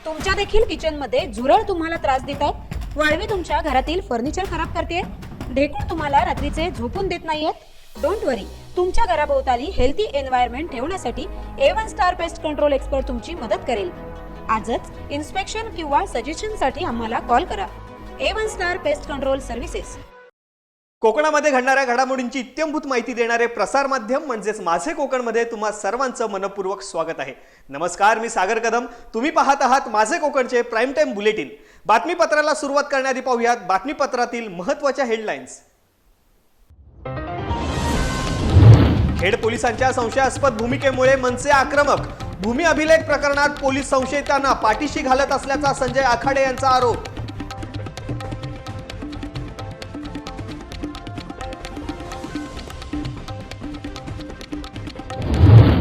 तुमच्या देखील किचनमध्ये झुरळ तुम्हाला त्रास देत आहेत, वाळवी तुमच्या घरातील फर्निचर खराब करते, ढेकूळ तुम्हाला रात्रीचे झोपून देत नाहीयेत, डोंट वरी. तुमच्या घराभोवताली हेल्थी एन्व्हायरमेंट ठेवण्यासाठी A1 star pest control expert तुमची मदत करेल. आजच इन्स्पेक्शन किंवा सजेशनसाठी आम्हाला कॉल करा. A1 star pest control services. कोकणामध्ये घडणाऱ्या घडामोडींची इत्थंभूत माहिती देणारे प्रसार माध्यम म्हणजेच माझे कोकणमध्ये तुम्हा सर्वांचं मनपूर्वक स्वागत आहे. नमस्कार, मी सागर कदम. तुम्ही पाहत आहात माझे कोकणचे प्राईम टाइम बुलेटिन. बातमीपत्राला सुरुवात करण्याआधी पाहूयात बातमीपत्रातील महत्त्वाच्या हेडलाईन्स. खेड पोलिसांच्या संशयास्पद भूमिकेमुळे मनसे आक्रमक. भूमी अभिलेख प्रकरणात पोलीस संशयितांना पाठीशी घालत असल्याचा संजय आखाडे यांचा आरोप.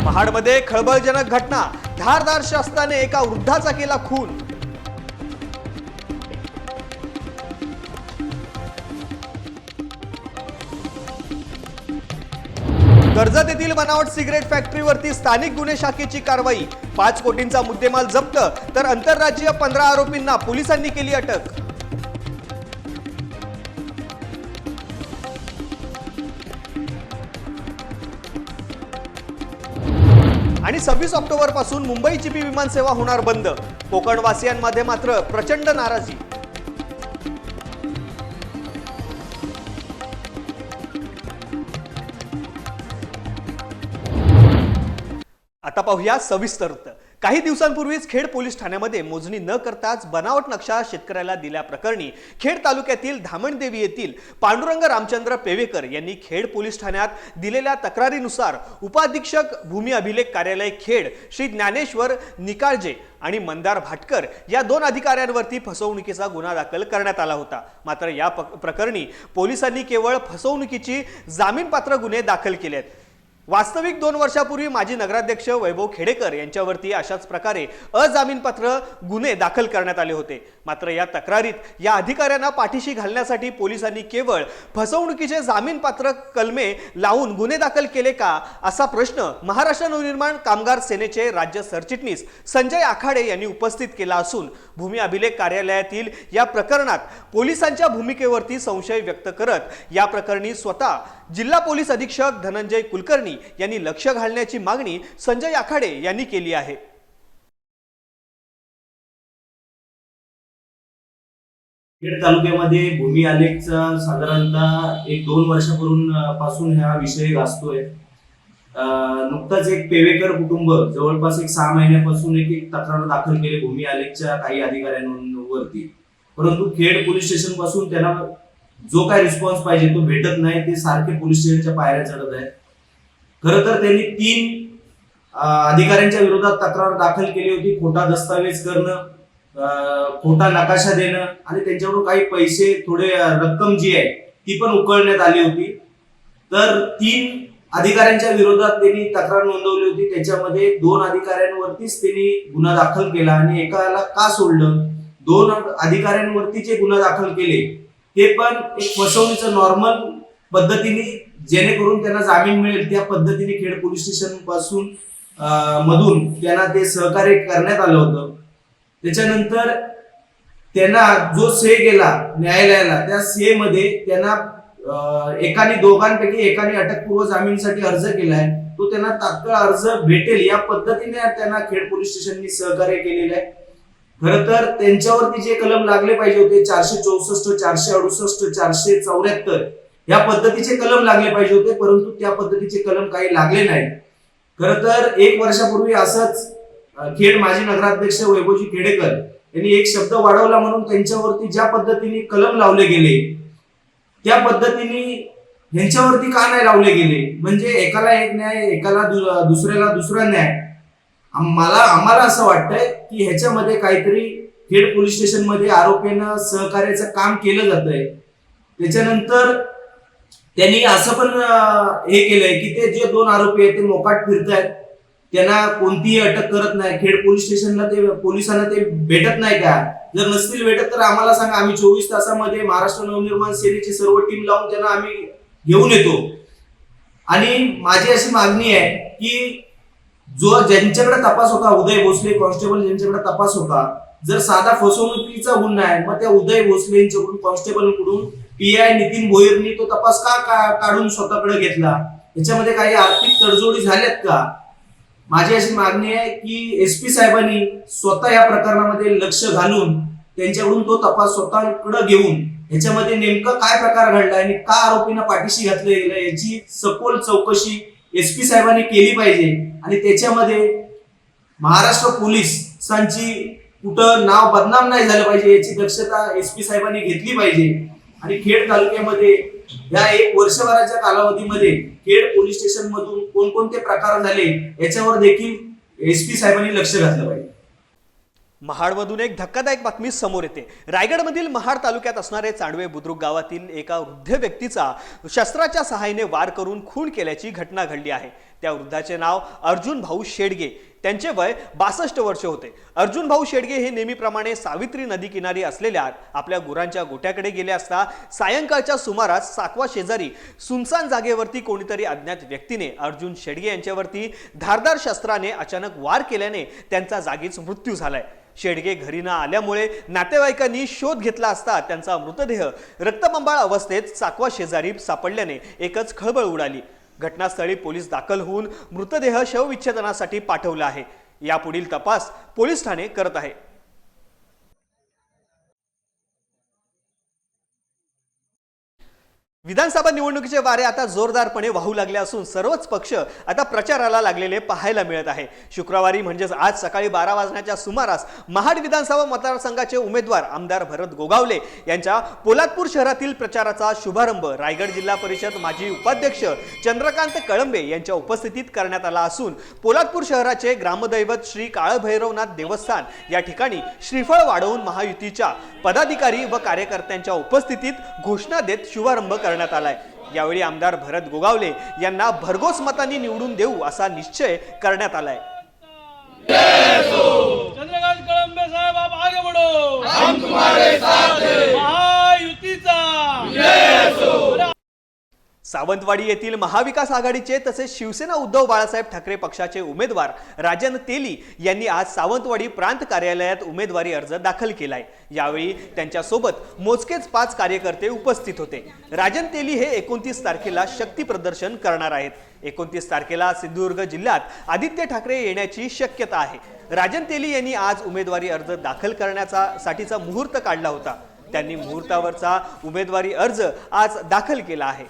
महाडमध्ये खळबळजनक घटना. धारदार शस्त्राने एका वृद्धाचा केला खून. कर्जत येथील बनावट सिगरेट फॅक्टरीवरती स्थानिक गुन्हे शाखेची कारवाई. 5 कोटींचा मुद्देमाल जप्त तर आंतरराज्यीय 15 आरोपींना पोलिसांनी केली अटक. आणि 26 ऑक्टोबर पासून मुंबई चिपी विमान सेवा होणार बंद. कोकणवासियांमध्ये मात्र प्रचंड नाराजी. आता पाहूया सविस्तर. काही दिवसांपूर्वीच खेड पोलीस ठाण्यामध्ये मोजणी न करताच बनावट नक्षा शेतकऱ्याला दिल्याप्रकरणी खेड तालुक्यातील धामणदेवी येथील पांडुरंग रामचंद्र पेवेकर यांनी खेड पोलीस ठाण्यात दिलेल्या तक्रारीनुसार उपाधीक्षक भूमी अभिलेख कार्यालय खेड श्री ज्ञानेश्वर निकाळजे आणि मंदार भाटकर या 2 अधिकाऱ्यांवरती फसवणुकीचा गुन्हा दाखल करण्यात आला होता. मात्र या प्रकरणी पोलिसांनी केवळ फसवणुकीची जामीनपात्र गुन्हे दाखल केले आहेत. वास्तविक 2 वर्षापूर्वी माजी नगराध्यक्ष वैभव खेडेकर यांच्यावरती अशाच प्रकारे अजामीनपात्र गुन्हे दाखल करण्यात आले होते. मात्र या तक्रारीत या अधिकाऱ्यांना पाठीशी घालण्यासाठी पोलिसांनी केवळ फसवणुकीचे जामीनपात्र कलमे लावून गुन्हे दाखल केले का, असा प्रश्न महाराष्ट्र नवनिर्माण कामगार सेनेचे राज्य सरचिटणीस संजय आखाडे यांनी उपस्थित केला असून भूमी अभिलेख कार्यालयातील या प्रकरणात पोलिसांच्या भूमिकेवरती संशय व्यक्त करत या प्रकरणी स्वतः जिल्हा पोलीस अधीक्षक धनंजय कुलकर्णी यांनी लक्ष घालण्याची मागणी संजय आखाडे यांनी केली आहे. खेड तालुक्यामध्ये भूमी आलेखचा साधारणतः 1-2 वर्षापासून हा विषय गाजतोय. नुकताच एक पेवेकर कुटुंब जवळपास 6 महिन्यापासून एक तक्रार दाखल केली भूमी आलेखच्या काही अधिकाऱ्यांवरती. परंतु खेड पोलीस स्टेशन पासून त्यांना जो काय रिस्पॉन्स पाहिजे तो भेटत नाही. ते सारखे पोलीस स्टेशनच्या पायऱ्या चढत आहेत. खरं तर त्यांनी 3 अधिकाऱ्यांच्या विरोधात तक्रार दाखल केली होती. खोटा दस्तावेज करणं, खोटा नकाशा देणं आणि त्यांच्याकडून काही पैसे थोडे रक्कम जी आहे ती पण उकळण्यात आली होती. तर 3 अधिकाऱ्यांच्या विरोधात त्यांनी तक्रार नोंदवली होती. त्याच्यामध्ये 2 अधिकाऱ्यांवरतीच त्यांनी गुन्हा दाखल केला आणि एकाला का सोडलं. 2 अधिकाऱ्यांवरती जे गुन्हा दाखल केले ते पण एक फसवणीचं नॉर्मल पद्धतीने, जेणेकरून त्यांना जामीन मिळेल त्या पद्धतीने खेड पोलीस स्टेशन पासून मधून त्यांना ते सहकार्य करण्यात आलं होतं. त्याच्यानंतर त्यांना जो से गेला न्यायालयाला, त्या से मध्ये त्यांना दोघांपैकी एकाने अटकपूर्व जामीनसाठी अर्ज केलाय. तो त्यांना तात्काळ अर्ज भेटेल या पद्धतीने त्यांना खेड पोलीस स्टेशननी सहकार्य केलेलं आहे. खरं तर त्यांच्यावरती जे कलम लागले पाहिजे होते 464, 468, 474 या पद्धतीचे कलम लागले पाहिजे होते, परंतु त्या पद्धतीचे कलम काही लागले नाहीत. खरं तर 1 वर्षापूर्वी असंच खेड माजी नगराध्यक्ष वैभवजी खेडेकर यांनी एक शब्द वाढवला म्हणून त्यांच्यावरती ज्या पद्धतीने कलम लावले गेले त्या पद्धतीने ह्यांच्यावरती का नाही लावले गेले. म्हणजे एकाला एक न्याय, एकाला दुसऱ्याला दुसरा न्याय. आम्हाला असं वाटतंय की ह्याच्यामध्ये काहीतरी खेड पोलीस स्टेशन मध्ये आरोपींना सहकार्याचं काम केलं जात आहे. त्याच्यानंतर त्यांनी असं पण हे केलंय की ते जे 2 आरोपी आहेत ते मोकाट फिरतायत, त्यांना कोणतीही अटक करत नाही. खेड पोलीस स्टेशनला ते पोलिसांना ते भेटत नाही का? जर नसतील भेटत तर आम्हाला सांगा, आम्ही 24 तासामध्ये महाराष्ट्र नवनिर्माण सेनेची सर्व टीम लावून त्यांना आम्ही घेऊन येतो. आणि माझी अशी मागणी आहे की जो ज्यांच्याकडे तपास होता, उदय भोसले कॉन्स्टेबल ज्यांच्याकडे तपास होता, जर साधा फसवणुकीचा गुन्हा आहे, मग त्या उदय भोसले यांच्याकडून कॉन्स्टेबल कडून पीआय नितीन भोईरनी तो तपास काढून स्वतःकडे घेतला? याच्यामध्ये काही आर्थिक तडजोडी झाल्यात का? माझी अशी मागणी आहे की एसपी साहेबांनी स्वतः या प्रकरणामध्ये लक्ष घालून त्यांच्याकडून तो तपास स्वतःकडे घेऊन याच्यामध्ये नेमकं काय प्रकार घडला आणि का आरोपींना पाठीशी घातलं गेलं याची सखोल चौकशी एसपी साहेबांनी केली पाहिजे. आणि त्याच्यामध्ये महाराष्ट्र पोलिसांची कुठं नाव बदनाम नाही झालं पाहिजे याची दक्षता एसपी साहेबांनी घेतली पाहिजे. आणि खेड तालुक्यामध्ये या 1 वर्षभराच्या कालावधीमध्ये खेड पोलीस स्टेशन मधून कोणकोणते प्रकार झाले याच्यावर देखील एसपी साहेबांनी लक्ष घातलं पाहिजे. महाडमधून एक धक्कादायक बातमी समोर येते. रायगडमधील महाड तालुक्यात असणारे चांडवे बुद्रुक गावातील एका वृद्ध व्यक्तीचा शस्त्राच्या सहाय्याने वार करून खून केल्याची घटना घडली आहे. त्या वृद्धाचे नाव अर्जुन भाऊ शेडगे. त्यांचे वय 62 वर्ष होते. अर्जुन भाऊ शेडगे हे नेहमीप्रमाणे सावित्री नदी किनारी असलेल्या आपल्या गुरांच्या गोठ्याकडे गेले असता सायंकाळच्या सुमारास साकवा शेजारी सुनसान जागेवरती कोणीतरी अज्ञात व्यक्तीने अर्जुन शेडगे यांच्यावरती धारदार शस्त्राने अचानक वार केल्याने त्यांचा जागीच मृत्यू झालाय. शेडगे घरी न आल्यामुळे नातेवाईकांनी शोध घेतला असता त्यांचा मृतदेह रक्तबंबाळ अवस्थेत साकवा शेजारी सापडल्याने एकच खळबळ उडाली. घटनास्थळी पोलीस दाखल होऊन मृतदेह शवविच्छेदनासाठी पाठवला आहे. यापुढील तपास पोलीस ठाणे करत आहे. विधानसभा निवडणुकीचे वारे आता जोरदारपणे वाहू लागले असून सर्वच पक्ष आता प्रचाराला लागलेले पाहायला मिळत आहे. शुक्रवारी म्हणजेच आज सकाळी 12 वाजण्याच्या सुमारास महाड विधानसभा मतदारसंघाचे उमेदवार आमदार भरत गोगावले यांच्या पोलादपूर शहरातील प्रचाराचा शुभारंभ रायगड जिल्हा परिषद माजी उपाध्यक्ष चंद्रकांत कळंबे यांच्या उपस्थितीत करण्यात आला असून पोलादपूर शहराचे ग्रामदैवत श्री काळभैरवनाथ देवस्थान या ठिकाणी श्रीफळ वाढवून महायुतीच्या पदाधिकारी व कार्यकर्त्यांच्या उपस्थितीत घोषणा देत शुभारंभ करण्यात आलाय. यावेळी आमदार भरत गोगावले यांना भरघोस मतांनी निवडून देऊ असा निश्चय करण्यात आलाय. चंद्रकांत कळंबे साहेब आप आगे बढ़ो, हम तुम्हारे साथ हैं, महायुतीचा जय असो. सावंतवाडी येथील महाविकास आघाडीचे तसेच शिवसेना उद्धव बाळासाहेब ठाकरे पक्षाचे उमेदवार राजन तेली यांनी आज सावंतवाडी प्रांत कार्यालयात उमेदवारी अर्ज दाखल केलाय. यावेळी त्यांच्यासोबत मोजकेच 5 कार्यकर्ते उपस्थित होते. राजन तेली हे 29 तारखेला शक्ती प्रदर्शन करणार आहेत. 29 तारखेला सिंधुदुर्ग जिल्ह्यात आदित्य ठाकरे येण्याची शक्यता आहे. राजन तेली यांनी आज उमेदवारी अर्ज दाखल करण्यासाठीचा मुहूर्त काढला होता. त्यांनी मुहूर्तावरचा उमेदवारी अर्ज आज दाखल केला आहे.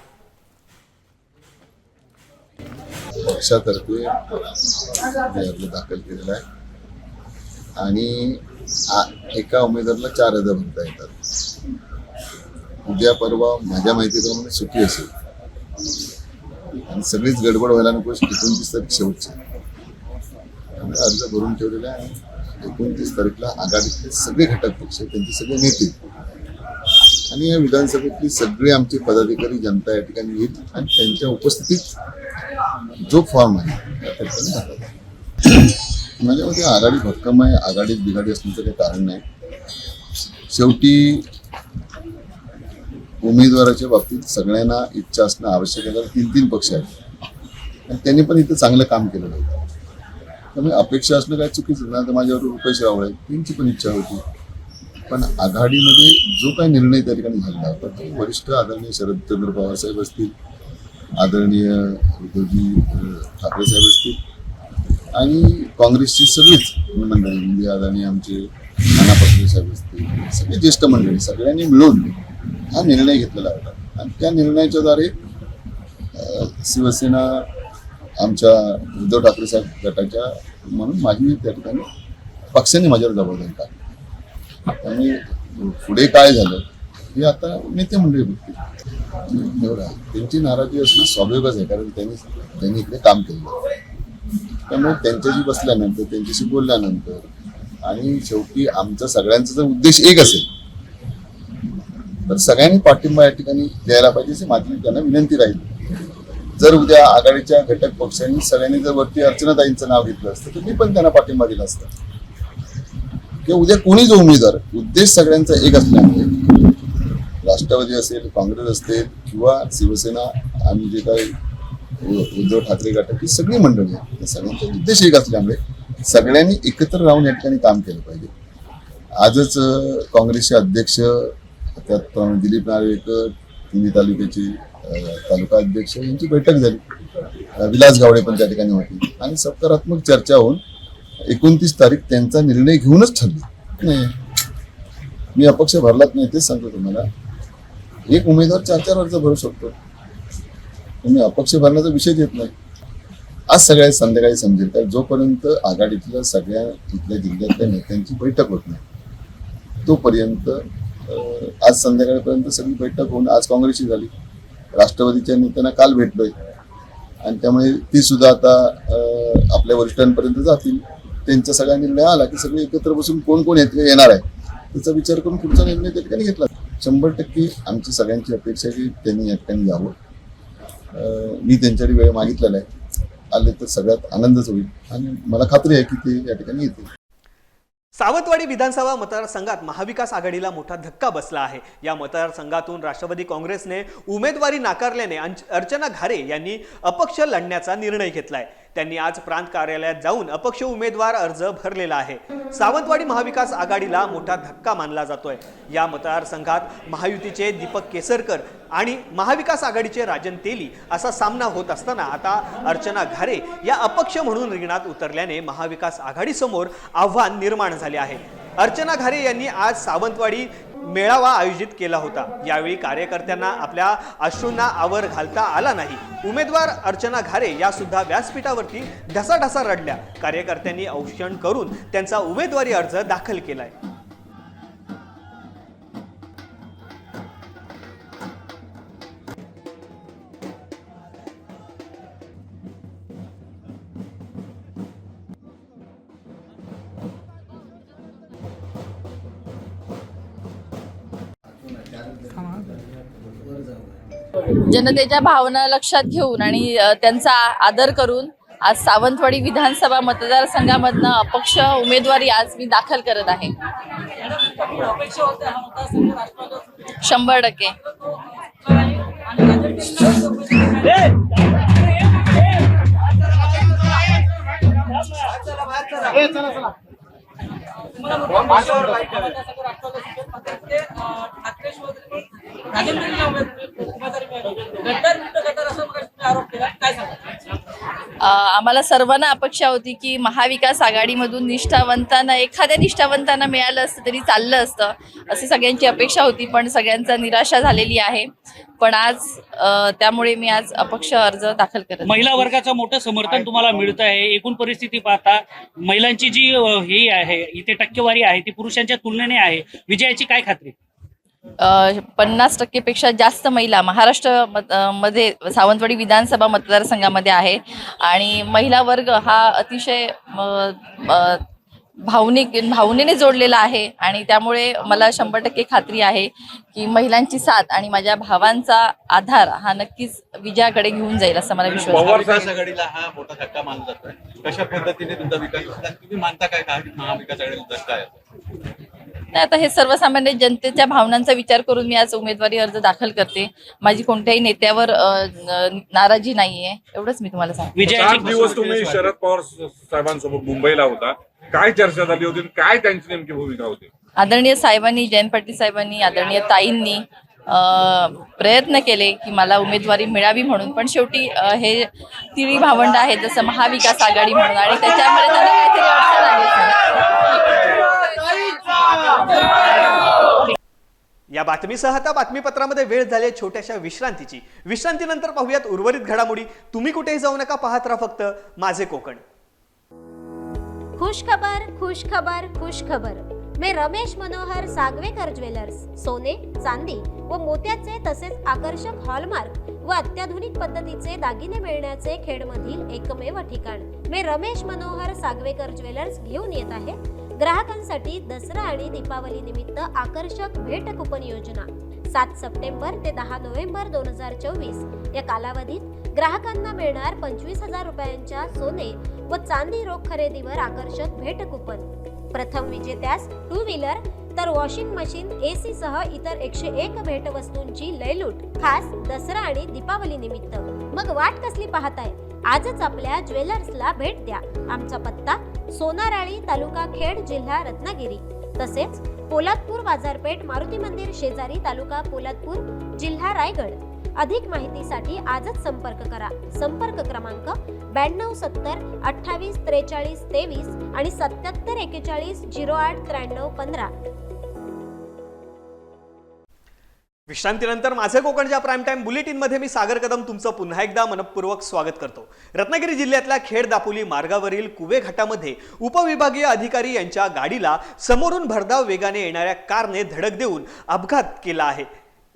पक्षातर्फे अर्ज दाखल केलेला आहे आणि एका उमेदवाराला 4 अर्ज भरता येतात. उद्या परवा माझ्या माहितीप्रमाणे सुट्टी असेल आणि सगळीच गडबड व्हायला नको. 29 तारीख शेवटची त्यामुळे अर्ज भरून ठेवलेला आहे. 29 तारीखला आघाडीतले सगळे घटक पक्ष त्यांचे सगळे नेते आणि या विधानसभेतली सगळे आमचे पदाधिकारी जनता या ठिकाणी येईल आणि त्यांच्या उपस्थितीत जो फॉर्म आहे त्या ठिकाणी दाखल. माझ्या मते आघाडी भक्कम आहे. आघाडीत बिघाडी असण्याचं काही कारण नाही. शेवटी उमेदवाराच्या बाबतीत सगळ्यांना इच्छा असणं आवश्यक आहे. 3 पक्ष आहेत आणि त्यांनी पण इथं चांगलं काम केलेलं होतं. त्यामुळे अपेक्षा असणं काही चुकीचं नाही. तर माझ्यावर रुपेश रावळ आहे, त्यांची पण इच्छा होती. पण आघाडीमध्ये जो काही निर्णय त्या ठिकाणी झाला होता तो वरिष्ठ आदरणीय शरदचंद्र पवार साहेब असतील, आदरणीय उद्धवजी ठाकरे साहेब असतील आणि काँग्रेसची सगळीच मंडळी म्हणजे आदरणीय आमचे नाना पटोले साहेब असतील, सगळे ज्येष्ठ मंडळी सगळ्यांनी मिळून हा निर्णय घेतलेला होता. आणि त्या निर्णयाच्या द्वारे शिवसेना आमच्या उद्धव ठाकरे साहेब गटाच्या म्हणून माझी त्या ठिकाणी पक्षाने माझ्यावर जबाबदारी टाकली. त्यामुळे पुढे काय झालं हे आता नेते मंडळी बघतील. एवढा त्यांची नाराजी असणं स्वाभाविकच आहे, कारण त्यांनी इकडे काम केलं. त्यामुळे त्यांच्याशी बसल्यानंतर त्यांच्याशी बोलल्यानंतर आणि शेवटी आमचा सगळ्यांचा जर उद्देश एक असेल तर सगळ्यांनी पाठिंबा या ठिकाणी द्यायला पाहिजे अशी माझी त्यांना विनंती राहील. जर उद्या आघाडीच्या घटक पक्षांनी सगळ्यांनी जर वरती अर्चनाताईंचं नाव घेतलं असतं तर मी पण त्यांना पाठिंबा दिला असता. किंवा उद्या कोणी जो उमेदवार उद्देश सगळ्यांचा एक असल्यामुळे राष्ट्रवादी असेल, काँग्रेस असेल किंवा शिवसेना आणि जे काही उद्धव ठाकरे गटाची सगळी मंडळी आहेत, सगळ्यांचा उद्देश एक असल्यामुळे सगळ्यांनी एकत्र राहून या ठिकाणी काम केलं पाहिजे. आजच काँग्रेसचे अध्यक्ष, त्यात दिलीप नार्वेकर, तिन्ही तालुक्याचे तालुका अध्यक्ष यांची बैठक झाली. विलास गावडे पण त्या ठिकाणी होते आणि सकारात्मक चर्चा होऊन 29 तारीख त्यांचा निर्णय घेऊनच ठरली. नाही, मी अपक्ष भरलाच नाही, तेच सांगतो तुम्हाला. एक उमेदवार 4 अर्ज भरू शकतो. तुम्ही अपक्ष भरण्याचा विषय येत नाही. आज सगळ्या संध्याकाळी समजेल, कारण जोपर्यंत आघाडीतल्या सगळ्या इथल्या जिल्ह्यातल्या नेत्यांची बैठक होत नाही तोपर्यंत आज संध्याकाळपर्यंत सगळी बैठक होऊन, आज काँग्रेसची झाली, राष्ट्रवादीच्या नेत्यांना काल भेटलोय आणि त्यामुळे ती सुद्धा आता आपल्या वरिष्ठांपर्यंत जातील. त्यांचा सगळा निर्णय आला की सगळे एकत्र बसून कोण कोण येणार आहे त्याचा विचार करून पुढचा निर्णय त्या ठिकाणी घेतला. 100% आमची सगळ्यांची अपेक्षा आहे की त्यांनी या ठिकाणी यावं. मी त्यांच्याकडे वेळ मागितलेला आहे. आले तर सगळ्यात आनंदच होईल आणि मला खात्री आहे की ते या ठिकाणी येतील. सावंतवाडी विधानसभा मतदारसंघात महाविकास आघाडीला मोठा धक्का बसला आहे. या मतदारसंघातून राष्ट्रवादी काँग्रेसने उमेदवारी नाकारल्याने अर्चना घारे यांनी अपक्ष लढण्याचा निर्णय घेतलाय. त्यांनी आज प्रांत कार्यालयात जाऊन अपक्ष उमेदवार अर्ज भरलेला आहे. सावंतवाडी महाविकास आघाडीला मोठा धक्का मानला जातोय. या मतदारसंघात महायुतीचे दीपक केसरकर आणि महाविकास आघाडीचे राजन तेली असा सामना होत असताना आता अर्चना घारे या अपक्ष म्हणून रिंगणात उतरल्याने महाविकास आघाडीसमोर आव्हान निर्माण झाले आहे. अर्चना घारे यांनी आज सावंतवाडी मेळावा आयोजित केला होता. यावेळी कार्यकर्त्यांना आपल्या अश्रूंना आवर घालता आला नाही. उमेदवार अर्चना घारे या सुद्धा व्यासपीठावरती ढसाढसा रडल्या. कार्यकर्त्यांनी औक्षण करून त्यांचा उमेदवारी अर्ज दाखल केलाय. जनतेच्या भावना लक्षात घेऊन आणि त्यांचा आदर करून आज सावंतवाडी विधानसभा मतदारसंघामधनं अपक्ष उमेदवारी आज मी दाखल करत आहे. 100%. आम्हाला सर्वांना अपेक्षा होती की महाविकास आघाडीमधून निष्ठावंतांना एखाद्या निष्ठावंतांना मिळालं असतं तरी चाललं असतं, अशी सगळ्यांची अपेक्षा होती. पण सगळ्यांचा निराशा झालेली आहे. पण आज त्यामुळे मी आज अपक्ष अर्ज दाखल करत. महिला वर्गाचं मोठं समर्थन तुम्हाला मिळत आहे. एकूण परिस्थिती पाहता महिलांची जी ही आहे इथे टक्केवारी आहे ती पुरुषांच्या तुलनेने आहे. विजयाची काय खात्री? 50% पेक्षा जास्त महिला महाराष्ट्र मध्ये सावंतवाडी विधानसभा मतदारसंघामध्ये आहे आणि महिला वर्ग हा अतिशय भावनेने जोडलेला आहे आणि त्यामुळे मला 100% खात्री आहे की महिलांची साथ आणि माझ्या भावांचा आधार हा नक्कीच विजयाकडे घेऊन जाईल असं मला विश्वास आहे. महाविकास आघाडीला हा मोठा धक्का मानला जातोय. कशा पद्धतीने तुमचा विकास होता तुम्ही मानता काय महाविकास आघाडीला धक्का आहे? नाही, आता हे सर्वसामान्य जनतेच्या भावनांचा विचार करून मी आज उमेदवारी अर्ज दाखल करते. माझी कोणत्याही नेत्यावर नाराजी नाहीये, एवढंच मी तुम्हाला सांगते. 4 दिवस तुम्ही शरद पवार साहेबांसोबत मुंबईला होता, काय चर्चा झाली होती, काय त्यांची नेमकी भूमिका होती? आदरणीय साहेबांनी, जयंत पाटील साहेबांनी, आदरणीय ताईंनी प्रयत्न केले की मला उमेदवारी मिळावी म्हणून. पण शेवटी हे तिळी भावंड आहेत जसं महाविकास आघाडी म्हणून आणि त्याच्यामध्ये त्यांना काहीतरी अडचण आली. या बातमीसह आता बातमीपत्रामध्ये वेळ झाली छोट्याशा विश्रांतीची. विश्रांतीनंतर पाहूयात उर्वरित घडामोडी. तुम्ही कुठेही जाऊ नका, पाहत राहा फक्त माझे कोकण. खुश खबर, खुश खबर, खुश खबर. मैं रमेश मनोहर सागवेकर ज्वेलर्स सोने, चांदी व मोत्याचे तसेच आकर्षक हॉलमार्क व अत्याधुनिक पद्धतीचे दागिने मिळण्याचे खेडमधील एकमेव ठिकाण. मैं रमेश मनोहर सागवेकर ज्वेलर्स घेऊन येत आहे ग्राहकांसाठी दसरा आणि दीपावली निमित्त आकर्षक भेट कुपन योजना. 7 सप्टेंबर ते 10 नोव्हेंबर 2024 या कालावधीत ग्राहकांना मिळणार 25,000 रुपयांच्या सोने व चांदी रोख खरेदीवर आकर्षक भेट कुपन. प्रथम विजेत्यास 2 व्हीलर तर वॉशिंग मशीन, AC सह इतर 101 भेट वस्तूंची लयलूट खास दसरा आणि दीपावली निमित्त. मग वाट कसली पाहताय? आजच आपल्या ज्वेलर्सला भेट द्या. आमचा पत्ता सोनाराळी, तालुका खेड, जिल्हा रत्नागिरी. तसेच पोलादपूर बाजारपेठ मारुती मंदिर शेजारी तालुका पोलादपूर जिल्हा रायगड. अधिक माहितीसाठी आजच संपर्क करा. संपर्क क्रमांक 9270 28 43 23 आणि 77 41 08 93 15. विश्रांतीनंतर माझे कोकणच्या प्राईम टाइम बुलेटिनमध्ये मी सागर कदम तुमचं पुन्हा एकदा मनपूर्वक स्वागत करतो. रत्नागिरी जिल्ह्यातल्या खेड दापोली मार्गावरील कुवे घाटामध्ये उपविभागीय अधिकारी यांच्या गाडीला समोरून भरधाव वेगाने येणाऱ्या कारने धडक देऊन अपघात केला आहे.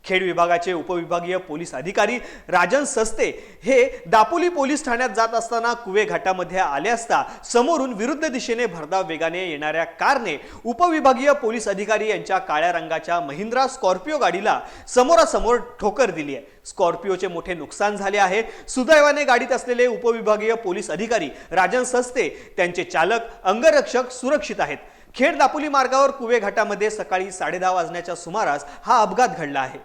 खेड विभागाचे उपविभागीय पोलीस अधिकारी राजन सस्ते हे दापोली पोलीस ठाण्यात जात असताना कुवे घाटामध्ये आले असता समोरून विरुद्ध दिशेने भरधाव वेगाने येणाऱ्या कारने उपविभागीय पोलीस अधिकारी यांच्या काळ्या रंगाच्या महिंद्रा स्कॉर्पिओ गाडीला समोरासमोर ठोकर दिली आहे. स्कॉर्पिओचे मोठे नुकसान झाले आहे. सुदैवाने गाडीत असलेले उपविभागीय पोलीस अधिकारी राजन सस्ते, त्यांचे चालक, अंगरक्षक सुरक्षित आहेत. खेड दापोली मार्गावर कुवे घाटामध्ये सकाळी 10:30 वाजण्याच्या सुमारास हा अपघात घडला आहे.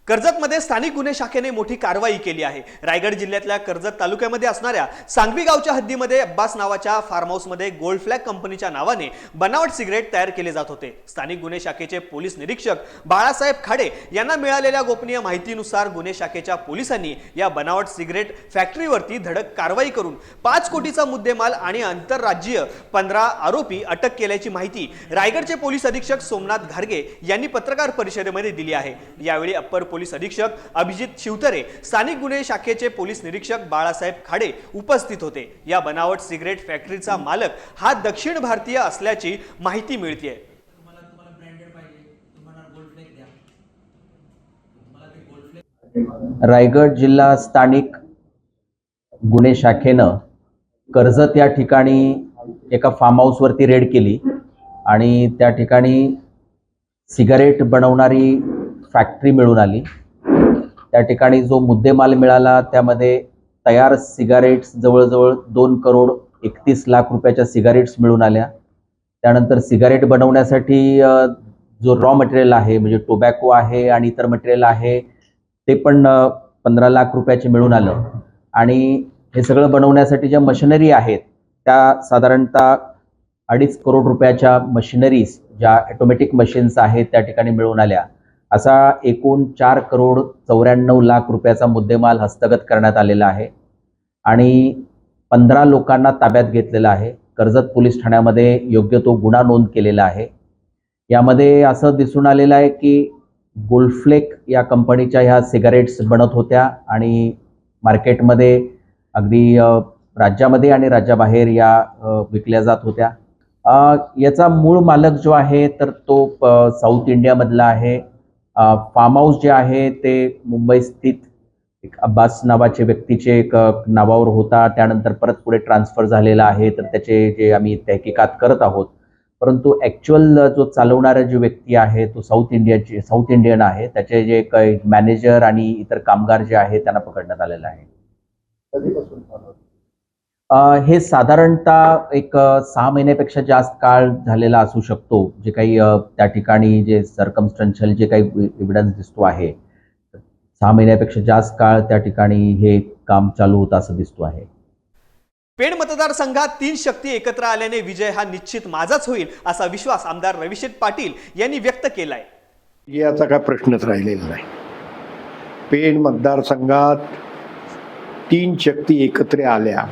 कर्जतमध्ये स्थानिक गुन्हे शाखेने मोठी कारवाई केली आहे. रायगड जिल्ह्यातल्या कर्जत तालुक्यामध्ये असणाऱ्या सांगवी गावच्या हद्दीमध्ये अब्बास नावाच्या फार्म हाऊसमध्ये गोल्ड फ्लॅग कंपनीच्या नावाने बनावट सिगरेट तयार केले जात होते. स्थानिक गुन्हे शाखेचे पोलीस निरीक्षक बाळासाहेब खाडे यांना मिळालेल्या गोपनीय माहितीनुसार गुन्हे शाखेच्या पोलिसांनी या बनावट सिगरेट फॅक्टरीवरती धडक कारवाई करून 5 कोटीचा मुद्देमाल आणि आंतरराज्यीय 15 आरोपी अटक केल्याची माहिती रायगडचे पोलीस अधीक्षक सोमनाथ घारगे यांनी पत्रकार परिषदेमध्ये दिली आहे. यावेळी अप्पर पोलीस अधीक्षक अभिजित शिवतरे, स्थानिक गुन्हे शाखेचे पोलीस निरीक्षक बाळासाहेब खाडे उपस्थित होते. या बनावट सिगरेट फॅक्टरीचा मालक हा दक्षिण भारतीय असल्याची माहिती मिळते. रायगड जिल्हा स्थानिक गुन्हे शाखेनं कर्जत या ठिकाणी एका फार्म हाऊसवरती रेड केली आणि त्या ठिकाणी सिगारेट बनवणारी फॅक्टरी मिळून आली. त्या ठिकाणी जो मुद्देमाल मिळाला त्यामध्ये तयार सिगारेट्स जवळजवळ 2,31,00,000 रुपयाच्या सिगारेट्स मिळून आल्या. त्यानंतर सिगारेट बनवण्यासाठी जो रॉ मटेरियल आहे म्हणजे टोबॅको आहे आणि इतर मटेरियल आहे ते पण 15 लाख रुपयाचे मिळून आलं. आणि हे सगळं बनवण्यासाठी ज्या मशिनरी आहेत त्या साधारणतः 2.5 करोड रुपयाच्या मशिनरीज ज्या ऑटोमॅटिक मशीन्स आहेत त्या ठिकाणी मिळून आल्या. असा एकूण 4,94,00,000 रुपयाचा मुद्देमाल हस्तगत करण्यात आलेला आहे आणि 15 लोकांना ताब्यात घेतलेला आहे. कर्जत पोलीस ठाण्यामध्ये योग्य तो गुन्हा नोंद केलेला आहे. यामध्ये असं दिसून आलेलं आहे की गोल्डफ्लेक या कंपनीच्या ह्या सिगारेट्स बनत होत्या आणि मार्केटमध्ये अगदी राज्यामध्ये आणि राज्याबाहेर या विकल्या जात होत्या. याचा मूळ मालक जो आहे तर तो साऊथ इंडियामधला आहे. फार्म हाऊस जे आहे ते मुंबई स्थित एक अब्बास नावाचे व्यक्तीचे एक नावावर होता. त्यानंतर परत पुढे ट्रान्सफर झालेला आहे. तर त्याचे जे आम्ही तहकीकात करत आहोत, परंतु ॲक्च्युअल जो चालवणारा जो व्यक्ती आहे तो साऊथ इंडियन आहे. त्याचे जे काही मॅनेजर आणि इतर कामगार जे आहे त्यांना पकडण्यात आलेलं आहे. हे साधारणतः एक 6 महिन्यापेक्षा जास्त काळ झालेला असू शकतो. जे काही त्या ठिकाणी जे सर्कमस्टन्शियल जे काही एव्हिडन्स दिसतो आहे 6 महिन्यापेक्षा जास्त काळ त्या ठिकाणी हे काम चालू होतं असं दिसतो आहे. पेण मतदारसंघात 3 शक्ती एकत्र आल्याने विजय हा निश्चित माझाच होईल असा विश्वास आमदार रविशेठ पाटील यांनी व्यक्त केलाय. याचा काय प्रश्नच राहिलेला नाही. पेण मतदारसंघात 3 शक्ती एकत्र आल्या.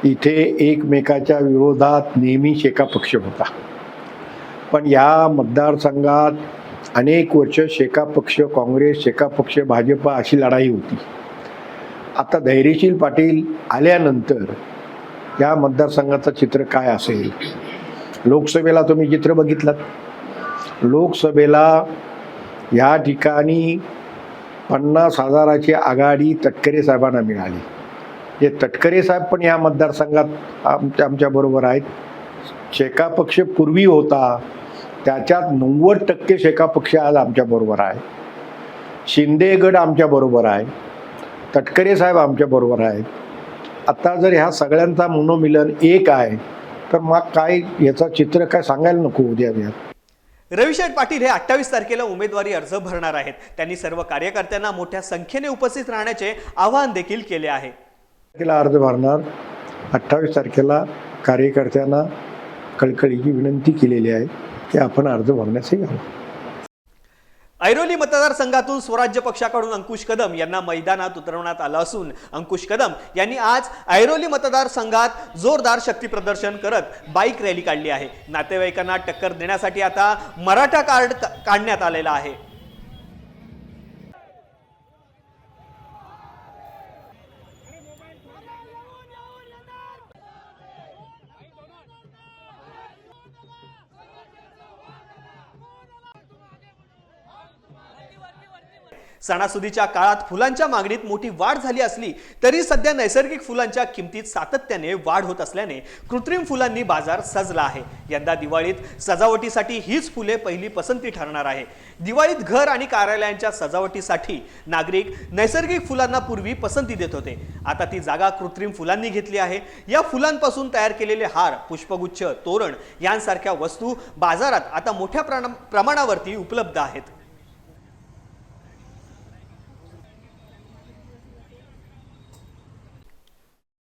इथे एकमेकाच्या विरोधात नेहमीच एका पक्ष होता, पण या मतदारसंघात अनेक वर्ष शेका पक्ष काँग्रेस, शेका पक्ष भाजपा अशी लढाई होती. आता धैर्यशील पाटील आल्यानंतर या मतदारसंघाचं चित्र काय असेल? लोकसभेला तुम्ही चित्र बघितलं. लोकसभेला या ठिकाणी 50,000ची आघाडी तटकरे साहेबांना मिळाली. हे तटकरे साहेब पण या मतदारसंघात आमच्या बरोबर आहेत. शेका पक्ष पूर्वी होता त्याच्यात 90% शेका पक्ष आज आमच्या बरोबर आहे. शिंदे गट आमच्या बरोबर आहे. तटकरे साहेब आमच्या बरोबर आहेत. आता जर ह्या सगळ्यांचा मनोमिलन एक आहे तर मग काय याचं चित्र काय सांगायला नको उद्या. रविशेठ पाटील हे 28 तारखेला उमेदवारी अर्ज भरणार आहेत. त्यांनी सर्व कार्यकर्त्यांना मोठ्या संख्येने उपस्थित राहण्याचे आवाहन देखील केले आहे. अर्ज भरणार 28 तारखेला कार्यकर्त्यांना कळकळीची विनंती केलेली आहे की आपण अर्ज भरण्यास यावं. ऐरोली मतदारसंघातून स्वराज्य पक्षाकडून अंकुश कदम यांना मैदानात उतरवण्यात आलं असून अंकुश कदम यांनी आज ऐरोली मतदारसंघात जोरदार शक्ती प्रदर्शन करत बाईक रॅली काढली आहे. नातेवाईकांना टक्कर देण्यासाठी आता मराठा कार्ड काढण्यात आलेला आहे. सणासुदीच्या काळात फुलांच्या मागणीत मोठी वाढ झाली असली तरी सध्या नैसर्गिक फुलांच्या किमतीत सातत्याने वाढ होत असल्याने कृत्रिम फुलांनी बाजार सजला आहे. यंदा दिवाळीत सजावटीसाठी हीच फुले पहिली पसंती ठरणार आहे. दिवाळीत घर आणि कार्यालयांच्या सजावटीसाठी नागरिक नैसर्गिक फुलांना पूर्वी पसंती देत होते. आता ती जागा कृत्रिम फुलांनी घेतली आहे. या फुलांपासून तयार केलेले हार, पुष्पगुच्छ, तोरण यांसारख्या वस्तू बाजारात आता मोठ्या प्रमाणावरती उपलब्ध आहेत.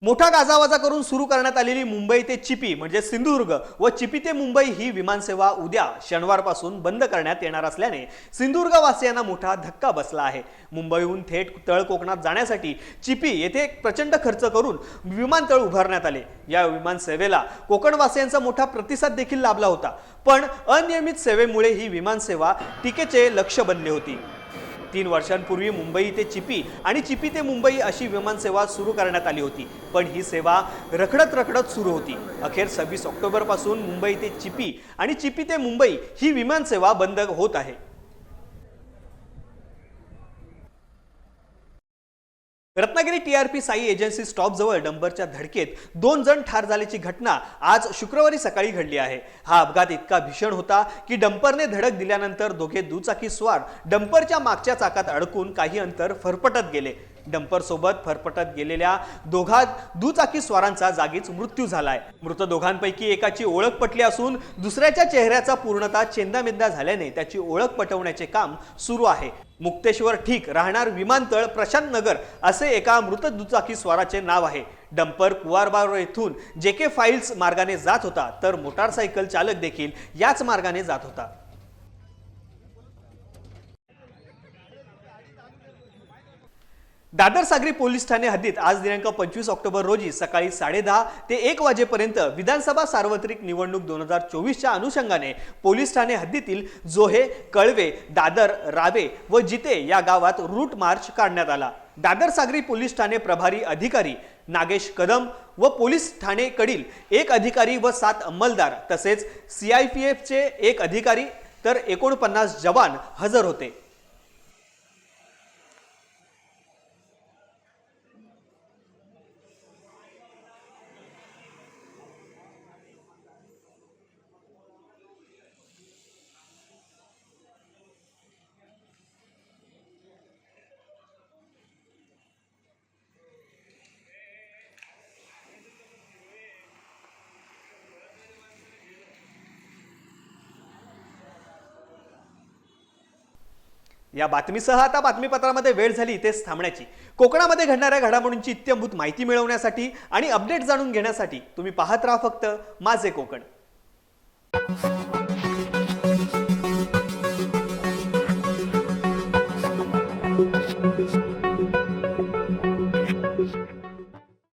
मोठा गाजावाजा करून सुरू करण्यात आलेली मुंबई ते चिपी म्हणजे सिंधुदुर्ग व चिपी ते मुंबई ही विमानसेवा उद्या शनिवारपासून बंद करण्यात येणार असल्याने सिंधुदुर्गवासियांना मोठा धक्का बसला आहे. मुंबईहून थेट तळ कोकणात जाण्यासाठी चिपी येथे प्रचंड खर्च करून विमानतळ उभारण्यात आले. या विमानसेवेला कोकणवासियांचा मोठा प्रतिसाद देखील लाभला होता. पण अनियमित सेवेमुळे ही विमानसेवा टीकेचे लक्ष बनली होती. 3 वर्षांपूर्वी मुंबई ते चिपी आणि चिपी ते मुंबई अशी विमानसेवा सुरू करण्यात आली होती. पण ही सेवा रखडत सुरू होती. अखेर 26 ऑक्टोबरपासून मुंबई ते चिपी आणि चिपी ते मुंबई ही विमानसेवा बंद होत आहे. Ratnagiri TRP Sai agency stop जवळ डंपरच्या धडकेत 2 जण ठार झाल्याची घटना आज शुक्रवारी सकाळी घडली आहे. हा अपघात इतका भीषण होता की डंपरने धडक दिल्यानंतर दोघे दुचाकी स्वार डंपरच्या मागच्या चाकात अडकून काही अंतर फरफटत गेले. डंपर सोबत फरफटत गेलेल्या दोघा दुचाकी स्वारांचा जागीच मृत्यू झालाय. मृत दोघांपैकी एकाची ओळख पटली असून दुसऱ्याच्या चेहऱ्याचा पूर्णतः चेंदामेंदा झाल्याने त्याची ओळख पटवण्याचे काम सुरू आहे. मुक्तेश्वर ठीक राहणार विमानतळ प्रशांत नगर असे एका मृत दुचाकी स्वाराचे नाव आहे. डंपर कुवारबाव येथून जेके फाईल्स मार्गाने जात होता तर मोटारसायकल चालक देखील याच मार्गाने जात होता. दादर सागरी पोलीस ठाणे हद्दीत आज दिनांक 25 ऑक्टोबर रोजी सकाळी 10:30 ते 1 वाजेपर्यंत विधानसभा सार्वत्रिक निवडणूक 2024च्या अनुषंगाने पोलीस ठाणे हद्दीतील जोहे, कळवे, दादर, रावे व जिते या गावात रूट मार्च काढण्यात आला. दादर सागरी पोलीस ठाणे प्रभारी अधिकारी नागेश कदम व पोलीस ठाणे कडील 1 अधिकारी व 7 अंमलदार तसेच CIPFचे 1 अधिकारी तर 49 जवान हजर होते. या बातमीसह आता बातमीपत्रामध्ये वेळ झाली इथेच थांबण्याची. कोकणामध्ये घडणाऱ्या घडामोडींची इत्थंभूत माहिती मिळवण्यासाठी आणि अपडेट जाणून घेण्यासाठी तुम्ही पाहत राहा फक्त माझे कोकण.